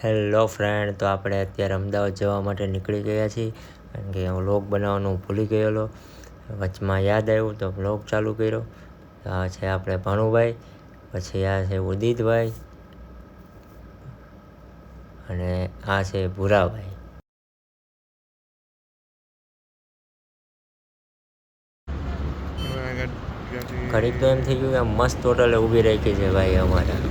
Hello friend, તો આપણે અત્યારે અમદાવાદ જવા માટે નીકળી ગયા છીએ. કારણ કે હું વ્લોગ બનાવવાનું ભૂલી ગયેલો, વચમાં યાદ આવ્યું તો વ્લોગ ચાલુ કર્યો. આ છે આપણે ભાણુભાઈ, પછી આ છે ઉદિતભાઈ અને આ છે ભૂરાભાઈ. ઘડીક તો એમ થઈ ગયું કે મસ્ત હોટલે ઊભી રાખી છે ભાઈ અમારા.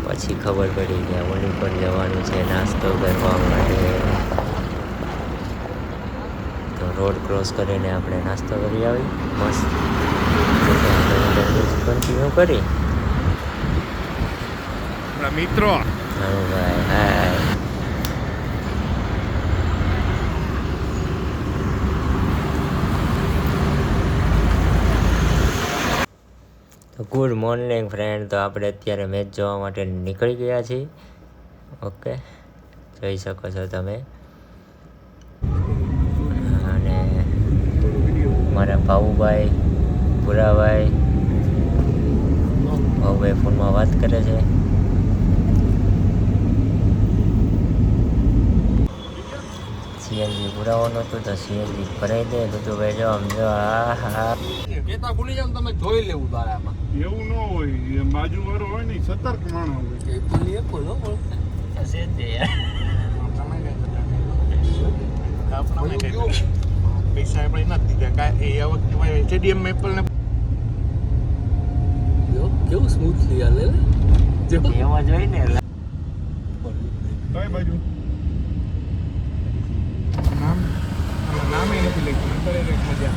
પછી ખબર પડી કે ઓલી પર જવાનું છે નાસ્તો કરવા માટે. તો રોડ ક્રોસ કરીને આપણે નાસ્તો કરી આવી મસ્ત. કન્ટિન્યુ કરી મિત્રો. ભાઈ હાય. તો ગુડ મોર્નિંગ ફ્રેન્ડ, તો આપણે અત્યારે મેચ જોવા માટે નીકળી ગયા છીએ. ઓકે, જોઈ શકો છો તમે. અને મારા ભાવુભાઈ, ભૂરાભાઈ, ભાવુભાઈ ફોનમાં વાત કરે છે. સીએનજી પુરાવાનું હતું તો સીએનજી ભરાઈ દે. દુધુભાઈ જો આમ જો, હા હા કેતા ભૂલી જાવ તમે જોઈ લેવું તારે આમાં. એવું ન હોય, બાજુ વાળો હોય ને સતર્ક માણસ હોય. ભૂલી એક બોલો પૈસા આપણે નથી દીધા કાંઈ. એ વખતે સ્ટેડિયમ માં એપલ ને કેવું સ્મૂથલી હાલે એમાં જોઈ ને કઈ બાજુ નામ એ નથી લખ્યું. નંબર એક મજા.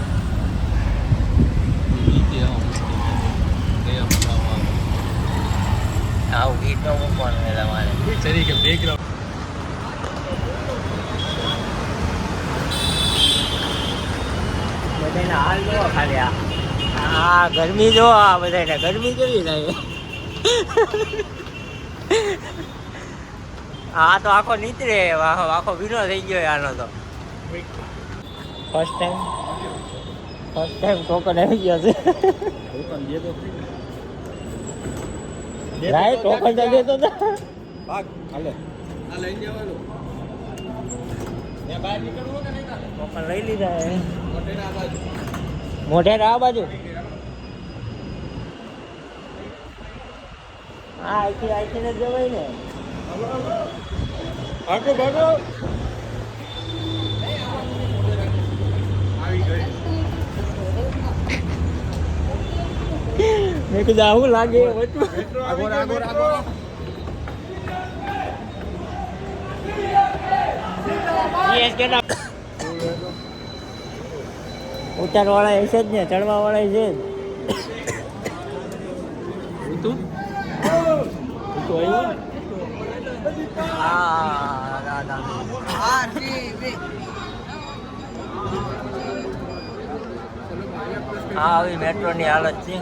આવું ગીત નો મૂકવાનું છે તમારે. તરીકે બેકગ્રાઉન્ડ બધાને હાલ જોવો ખાલી. આ ગરમી જો, આ બધાને ગરમી કેવી થાય. આ તો આખો નીતરે, આખો ભીનો થઈ ગયો આનો તો. ફર્સ્ટ ટાઈમ ટોકન આવી ગયો છે. રાય ટોકન તો દેતો હતા. ભાગ હાલે આ લઈ જવાનું. મે બહાર નીકળવું કે નહીં તારે? ટોકન લઈ લીધા હે. મોટેરા બાજુ મોઢેરા આ બાજુ. હા, અહીંથી ને જવાય ને. ભાગો ભાગો. આવી ગઈ. મેં કીધું આવું લાગે. આગળ આગળ આગળ. ઉતાર વાળા છે જ ને, ચડવા વાળા છે જ. તું આવી મેટ્રોની હાલત છે.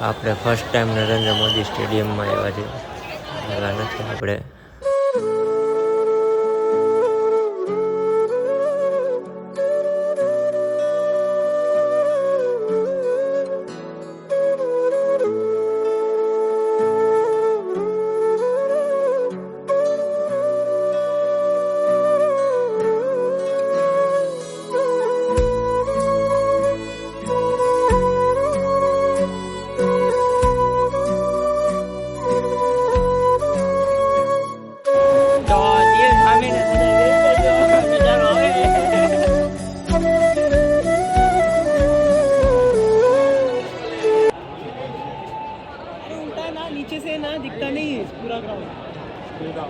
આપણે ફર્સ્ટ ટાઈમ નરેન્દ્ર મોદી સ્ટેડિયમમાં આવ્યા છે. એવા નથી આપણે. અહીંયા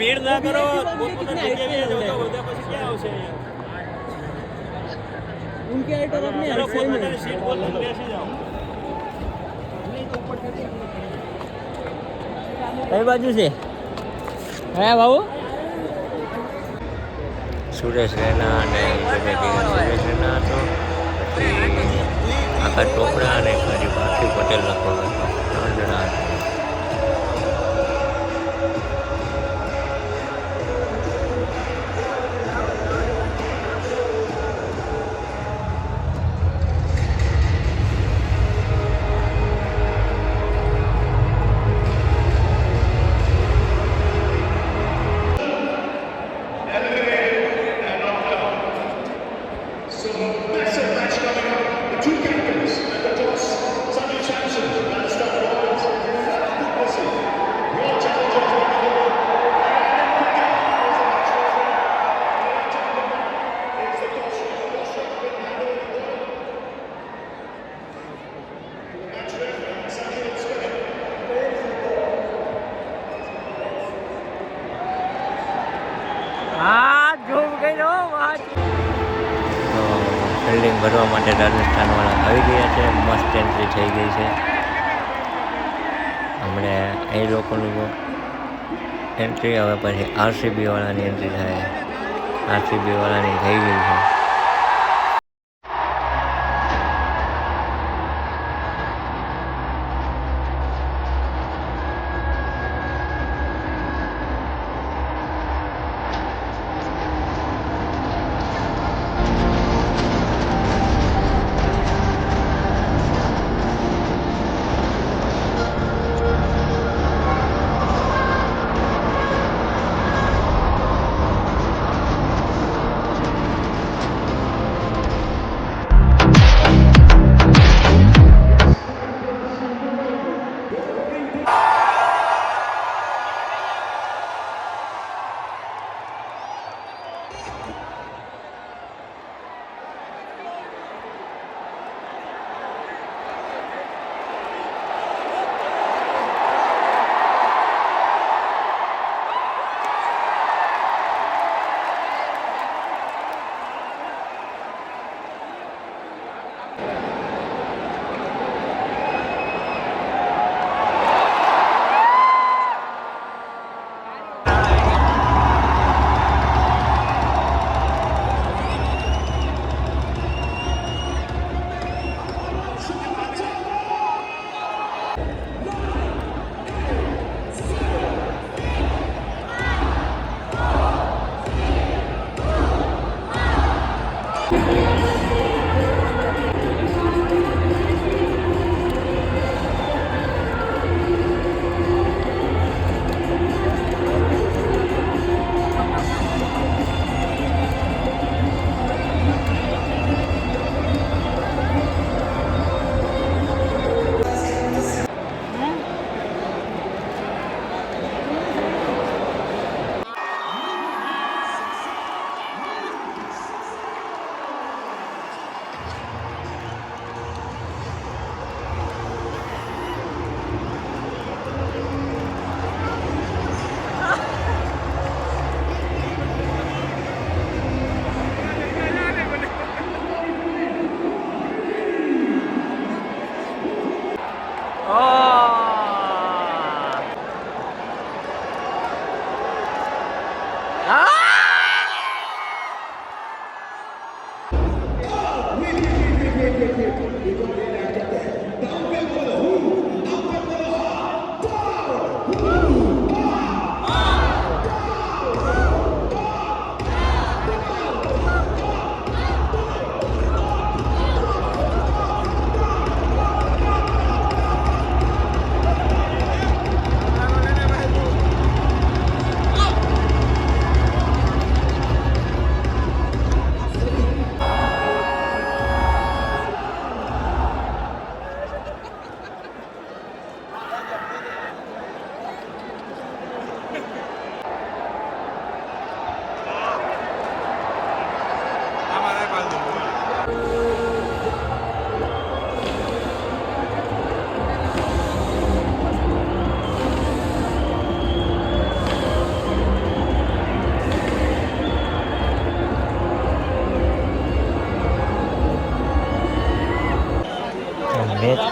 ભીડ ના કરો પોતપોતાની જગ્યાએ બેસી જાઓ, બધા પછી ક્યાં આવશે અહીંયા उनके आइटम अपने ચલો ऐसे ही में પોતપોતાની સીટ બોલને બેસી જાઓ कई बाजू से है बाबू સુરેશ રૈના અને બધા ભેગા સુરેશ રૈના હતો, પછી આખા ચોપડા અને ખરી પાર્થિવ પટેલ લખવા હતો, 3 જણા હતા. हाँ झूम गई लो वहाँ તો ફિલ્ડિંગ ભરવા માટે રાજસ્થાનવાળા આવી ગયા છે, મસ્ત એન્ટ્રી થઈ ગઈ છે. હમણાં એ લોકોની એન્ટ્રી, હવે પછી આરસીબી વાળાની એન્ટ્રી થાય. આરસીબી વાળાની થઈ ગઈ છે.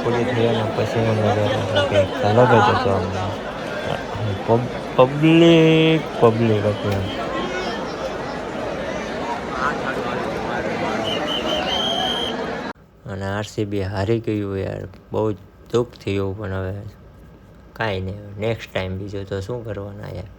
પૂરી થઈ અને પછી અમને અલગ જ હતો અમને પબ્લિક હતું એમ. અને આરસીબી હારી ગયું યાર, બહુ જ દુઃખ થયું, પણ હવે કાંઈ નહીં, નેક્સ્ટ ટાઈમ બીજું તો શું કરવાના યાર.